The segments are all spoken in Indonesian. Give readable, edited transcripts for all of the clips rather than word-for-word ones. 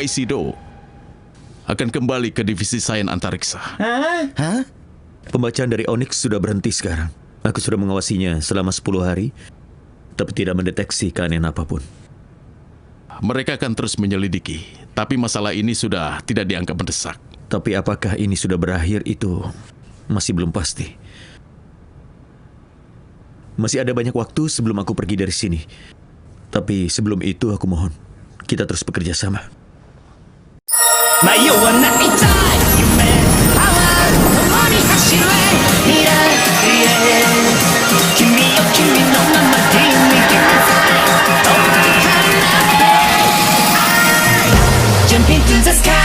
Pak Isido akan kembali ke divisi sains antariksa. Hah? Pembacaan dari Onyx sudah berhenti sekarang. Aku sudah mengawasinya selama 10 hari, tapi tidak mendeteksi keanehan apapun. Mereka akan terus menyelidiki, tapi masalah ini sudah tidak dianggap mendesak. Tapi apakah ini sudah berakhir itu masih belum pasti. Masih ada banyak waktu sebelum aku pergi dari sini. Tapi sebelum itu aku mohon, kita terus bekerja sama. Jump into the sky.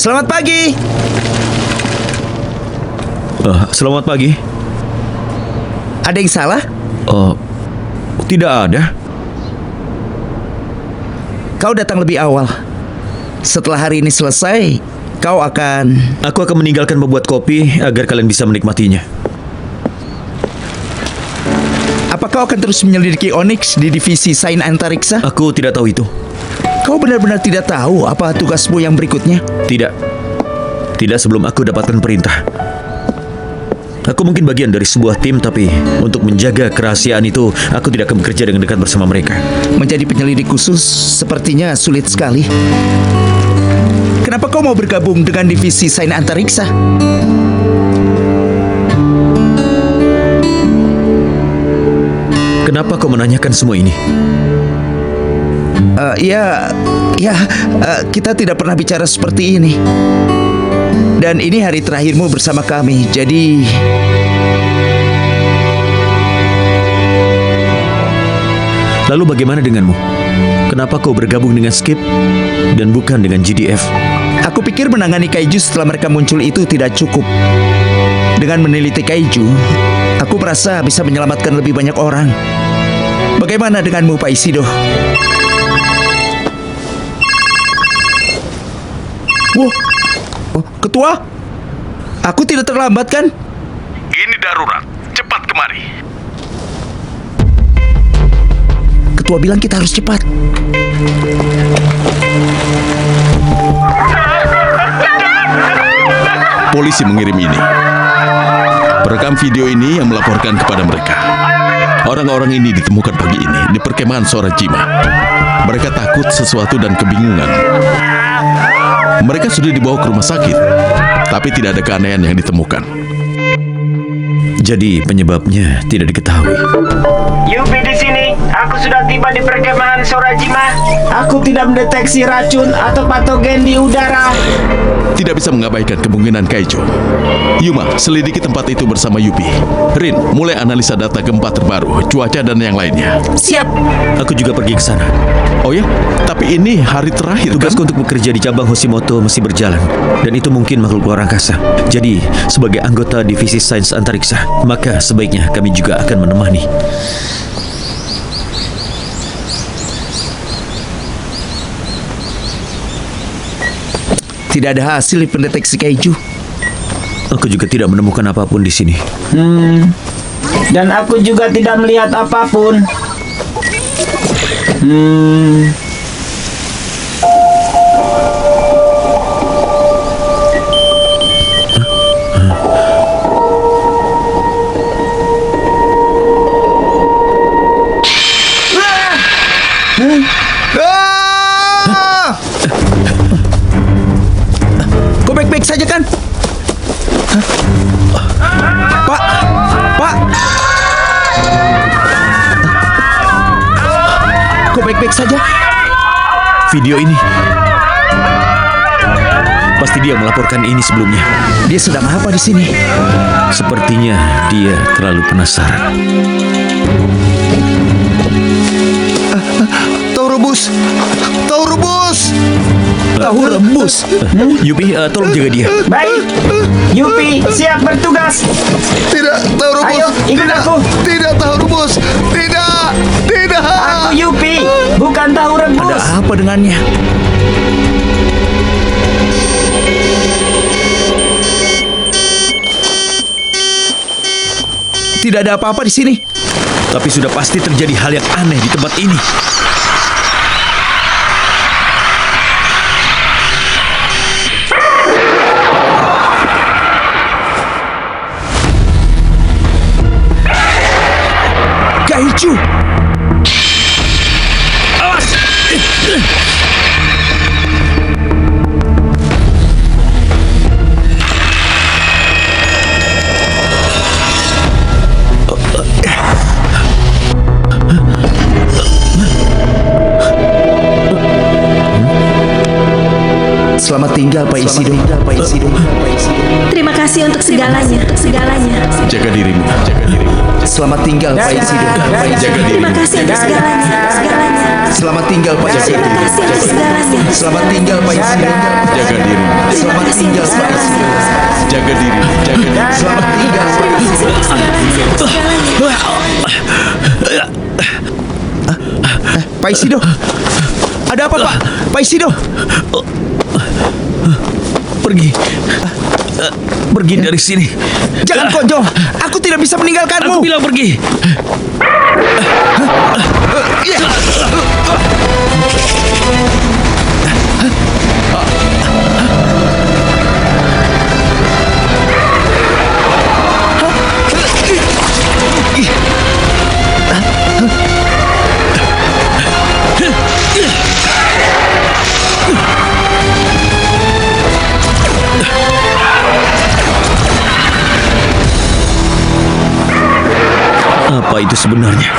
Selamat pagi. Selamat pagi. Ada yang salah? Tidak ada. Kau datang lebih awal. Setelah hari ini selesai, kau akan... Aku akan meninggalkan membuat kopi agar kalian bisa menikmatinya. Apa kau akan terus menyelidiki Onyx di divisi sains antariksa? Aku tidak tahu itu. Kau benar-benar tidak tahu apa tugasmu yang berikutnya? Tidak. Tidak sebelum aku dapatkan perintah. Aku mungkin bagian dari sebuah tim, tapi untuk menjaga kerahasiaan itu, aku tidak akan bekerja dengan dekat bersama mereka. Menjadi penyelidik khusus sepertinya sulit sekali. Kenapa kau mau bergabung dengan divisi sains antariksa? Kenapa kau menanyakan semua ini? Kita tidak pernah bicara seperti ini. Dan ini hari terakhirmu bersama kami, jadi... Lalu bagaimana denganmu? Kenapa kau bergabung dengan Skip dan bukan dengan GDF? Aku pikir menangani kaiju setelah mereka muncul itu tidak cukup. Dengan meneliti kaiju, aku merasa bisa menyelamatkan lebih banyak orang. Bagaimana denganmu, Pak Isido? Wow, Ketua, aku tidak terlambat kan? Ini darurat, cepat kemari. Ketua bilang kita harus cepat. Polisi mengirim ini. Perekam video ini yang melaporkan kepada mereka. Orang-orang ini ditemukan pagi ini di perkemahan Sorajima. Mereka takut sesuatu dan kebingungan. Mereka sudah dibawa ke rumah sakit, tapi tidak ada keanehan yang ditemukan. Jadi penyebabnya tidak diketahui. Yupi di sini. Aku sudah tiba di perkemahan Sorajima. Aku tidak mendeteksi racun atau patogen di udara. Tidak bisa mengabaikan kemungkinan Kaijo. Yuma, selidiki tempat itu bersama Yupi. Rin, mulai analisa data gempa terbaru, cuaca dan yang lainnya. Siap. Aku juga pergi ke sana. Oh ya? Tapi ini hari terakhir Tugasku kan? untuk bekerja di cabang Hoshimoto masih berjalan. Dan itu mungkin makhluk luar angkasa. Jadi, sebagai anggota divisi sains antariksa, maka sebaiknya kami juga akan menemani. Tidak ada hasil di pendeteksi kaiju. Aku juga tidak menemukan apapun di sini. Dan aku juga tidak melihat apapun. Kau baik-baik saja kan? Pak, Pak. Kau baik-baik saja? Video ini. Pasti dia melaporkan ini sebelumnya. Dia sedang apa di sini? Sepertinya dia terlalu penasaran. Tahu rebus, tahu rebus, tahu rebus. Yupi, tolong jaga dia. Baik. Yupi, siap bertugas. Tidak tahu rebus. Ayo, ikut aku. Tidak tahu rebus. Tidak. Tidak. Aku Yupi, bukan tahu Ada rebus. apa dengannya? Tidak ada apa-apa di sini. Tapi sudah pasti terjadi hal yang aneh di tempat ini. Kaiju. Selamat tinggal Pak Isido. Terima kasih untuk segalanya. Jaga dirimu, jaga dirimu. Selamat tinggal Pak Isido. Jaga Terima dirimu. kasih untuk segalanya. Selamat tinggal Pak Isido. Terima kasih untuk segalanya. Selamat tinggal Pak Isido. Jaga dirimu. Terima Selamat kasih tinggal untuk Pak Isido. segalanya. Jaga dirimu, jaga dirimu. Selamat tinggal Pak Isido. Pak Isido. Ada apa Pak? Pak Isido. Pergi. Pergi dari sini. Jangan Konjo. Aku tidak bisa meninggalkanmu. Aku bilang pergi. Apa itu sebenarnya?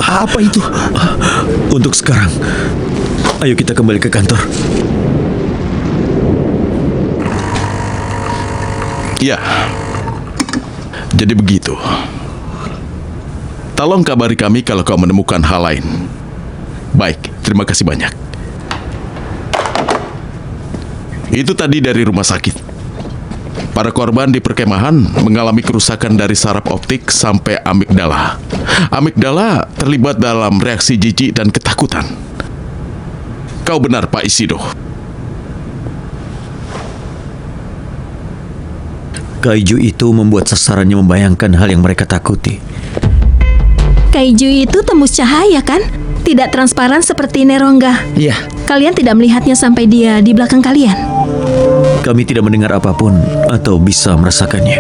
Apa itu? Untuk sekarang, ayo kita kembali ke kantor. Ya. Jadi begitu. Tolong kabari kami kalau kau menemukan hal lain. Baik, terima kasih banyak. Itu tadi dari rumah sakit. Para korban di perkemahan mengalami kerusakan dari saraf optik sampai amigdala. Amigdala terlibat dalam reaksi jijik dan ketakutan. Kau benar, Pak Isido. Kaiju itu membuat sasarannya membayangkan hal yang mereka takuti. Kaiju itu tembus cahaya kan? Tidak transparan seperti Neronga. Iya. Kalian tidak melihatnya sampai dia di belakang kalian. Kami tidak mendengar apapun atau bisa merasakannya.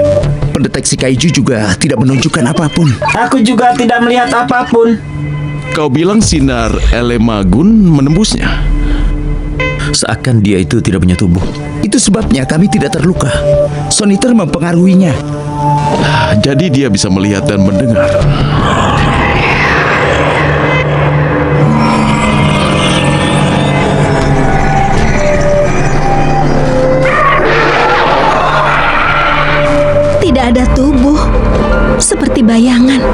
Pendeteksi kaiju juga tidak menunjukkan apapun. Aku juga tidak melihat apapun. Kau bilang sinar Elemagun menembusnya. Seakan dia itu tidak punya tubuh. Itu sebabnya kami tidak terluka. Soniter mempengaruhinya. Jadi dia bisa melihat dan mendengar. Tidak ada tubuh, seperti bayangan.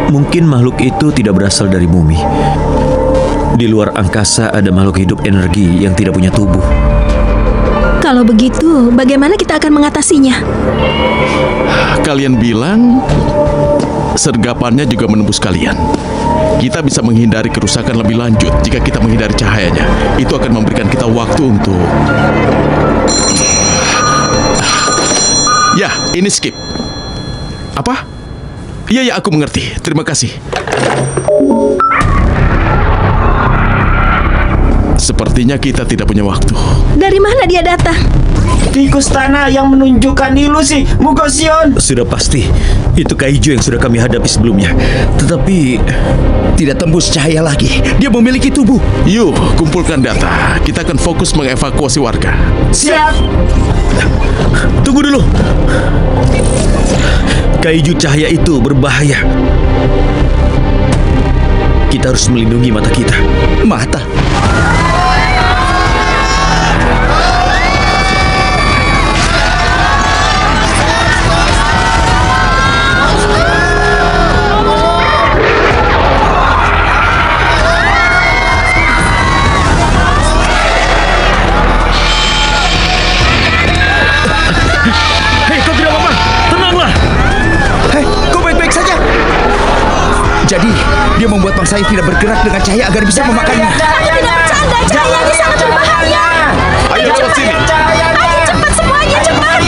Mungkin makhluk itu tidak berasal dari bumi. Di luar angkasa ada makhluk hidup energi yang tidak punya tubuh. Kalau begitu, bagaimana kita akan mengatasinya? Kalian bilang sergapannya juga menembus kalian. Kita bisa menghindari kerusakan lebih lanjut jika kita menghindari cahayanya. Itu akan memberikan kita waktu untuk... Ya, ini skip. Apa? Iya, aku mengerti. Terima kasih. Sepertinya kita tidak punya waktu. Dari mana dia datang? Tikus tanah yang menunjukkan ilusi Mugosion. Sudah pasti, itu kaiju yang sudah kami hadapi sebelumnya. Tetapi Tidak tembus cahaya lagi. Dia memiliki tubuh. Yuk, kumpulkan data. Kita akan fokus mengevakuasi warga. Siap. tunggu dulu. Kaiju cahaya itu berbahaya. Kita harus melindungi mata kita. Mata. Hei, kau tidak apa-apa. Tenanglah. Hei, kau baik-baik saja. Jadi, dia membuat bangsa saya tidak bergerak dengan cahaya agar bisa memakannya. Aku tidak bercanda, cahayanya sangat berbahaya. Ayo lewat sini. Ayo cepat semuanya, cepat.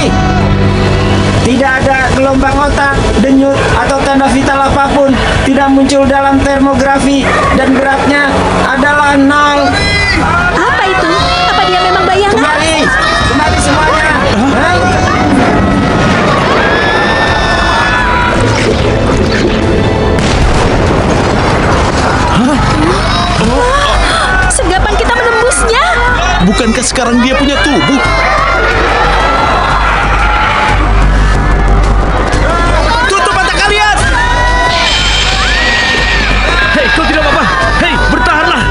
Tidak ada gelombang otak, denyut, atau tanda vital apapun. Tidak muncul dalam termografi. Dan beratnya adalah 0. Apa itu? Apa dia memang bayangan? Kembali semuanya. Hah? Sergapan kita menembusnya. Bukankah sekarang dia punya tubuh? Tutup mata kalian. Hei, kau tidak apa-apa. Hei, bertahanlah.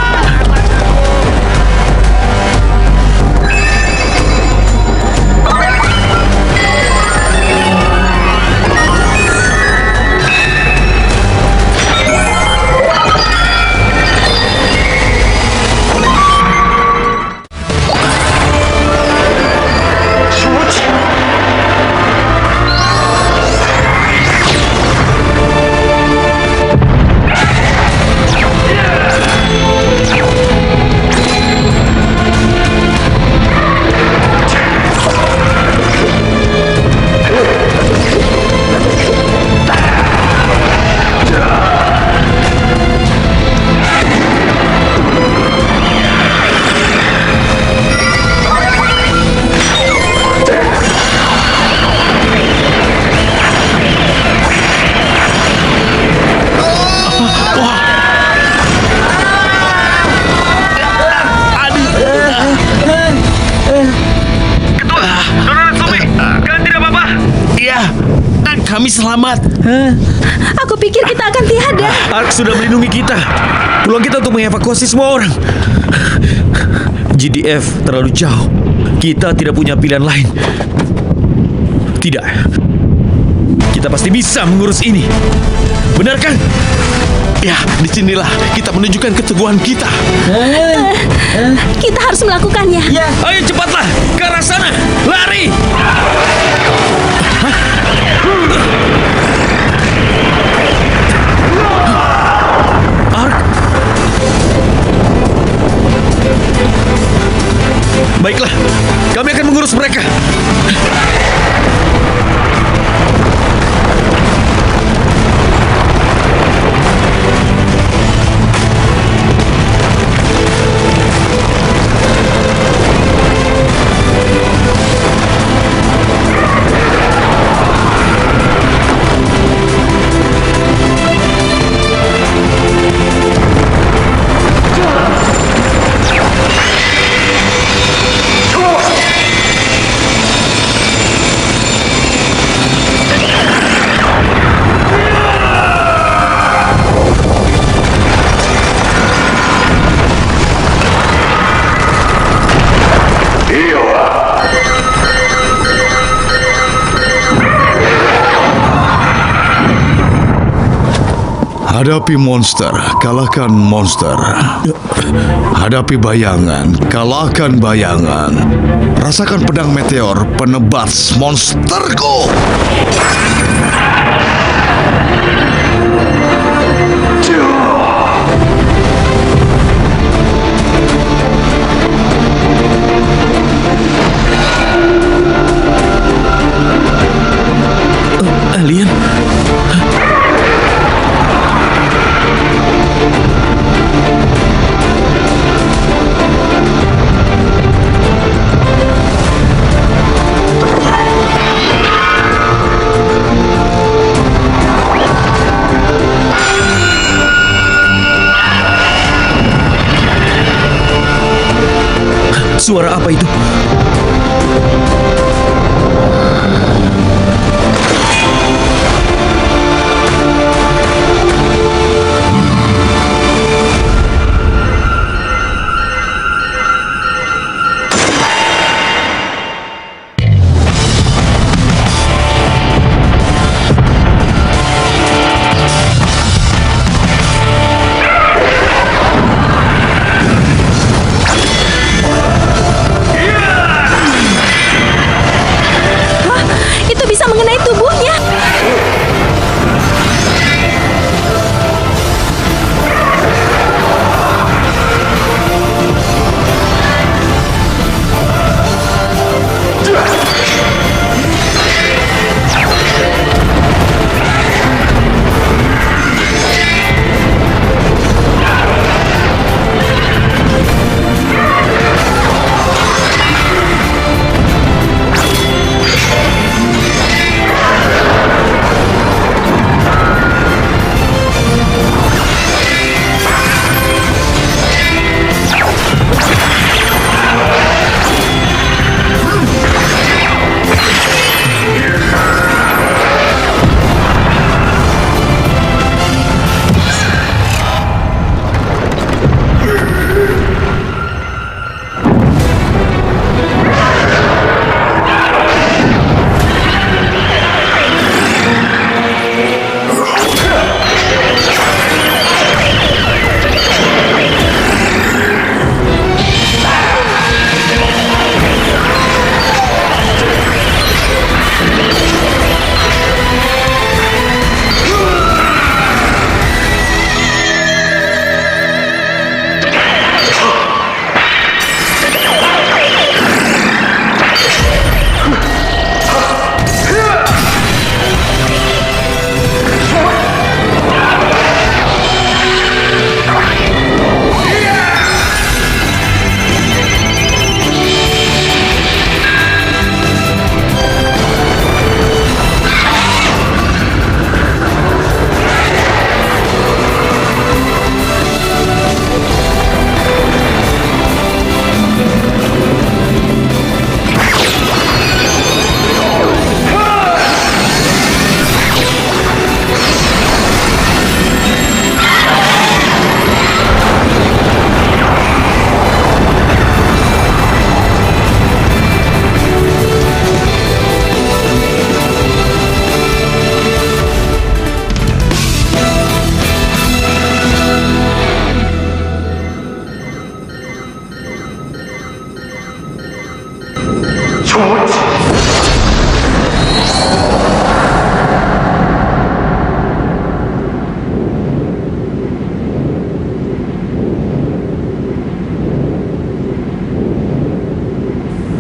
Kami selamat. Aku pikir kita akan tiada. Ark sudah melindungi kita. Peluang kita untuk mengevakuasi semua orang. GDF terlalu jauh. Kita tidak punya pilihan lain. Tidak. Kita pasti bisa mengurus ini. Benar kan? Ya, disinilah kita menunjukkan keteguhan kita. Kita harus melakukannya. Ayo cepatlah ke arah sana. Lari. Ark. Baiklah, kami akan mengurus mereka. Hadapi monster, kalahkan monster. Hadapi bayangan, kalahkan bayangan. Rasakan pedang meteor penebas monsterku. Alien? Suara apa itu? Itu bisa mengenai tubuhnya.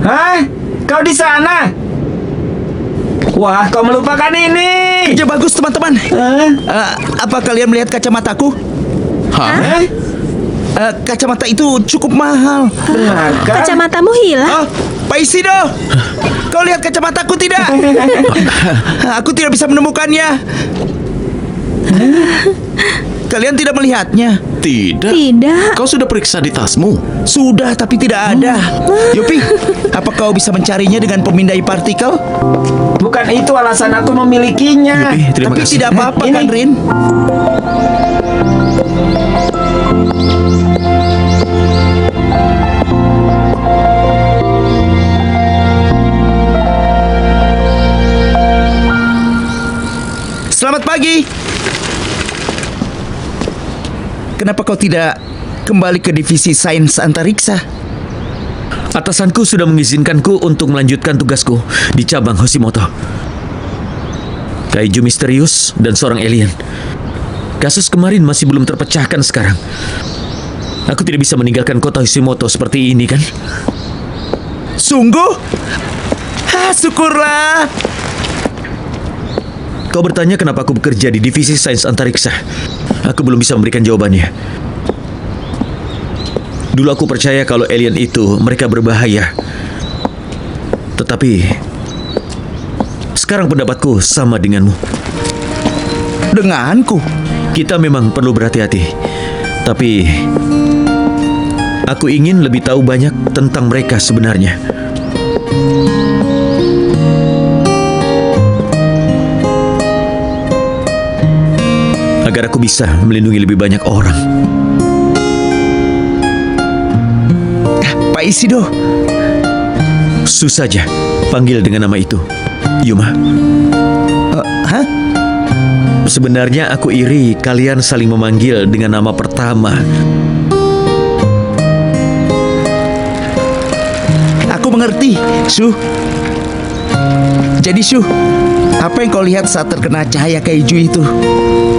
Hah? Kau di sana? Wah, kau melupakan ini. Kerja bagus teman-teman. Apa kalian melihat kacamataku? Hah? Kacamata itu cukup mahal. Benarkah? Kacamatamu hilang. Oh, Pak Isido, kau lihat kacamataku tidak? Aku tidak bisa menemukannya. Kalian tidak melihatnya? Tidak. Tidak. Kau sudah periksa di tasmu? Sudah, tapi tidak ada. Yopi, apa kau bisa mencarinya dengan pemindai partikel? Bukan itu alasan aku memilikinya. Yupi, terima Tapi kasih. tidak apa-apa Ini. kan, Rin? Selamat pagi. kenapa kau tidak kembali ke divisi sains antariksa? Atasanku sudah mengizinkanku untuk melanjutkan tugasku di cabang Hoshimoto. Kaiju misterius dan seorang alien. Kasus kemarin masih belum terpecahkan sekarang. Aku tidak bisa meninggalkan kota Hoshimoto seperti ini kan? Sungguh? Syukurlah. Kau bertanya kenapa aku bekerja di divisi sains antariksa. Aku belum bisa memberikan jawabannya. Dulu aku percaya kalau alien itu mereka berbahaya. Tetapi sekarang pendapatku sama denganmu. Denganku? Kita memang perlu berhati-hati. Tapi aku ingin lebih tahu banyak tentang mereka sebenarnya. Agar aku bisa melindungi lebih banyak orang. Pak Isido. Su saja, panggil dengan nama itu. Yuma. Hah? Sebenarnya aku iri kalian saling memanggil dengan nama pertama. Aku mengerti, Su. Jadi, Su, apa yang kau lihat saat terkena cahaya kaiju itu?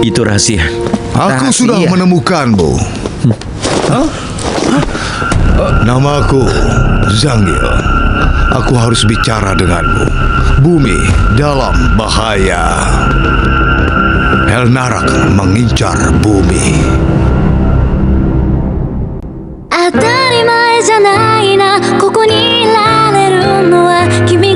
Itu rahasia. Aku Rahasia. sudah menemukanmu. Namaku Zanggil. Aku harus bicara denganmu. Bumi dalam bahaya. Elnarak mengincar bumi. 当たり前じゃないなここにいられるのは君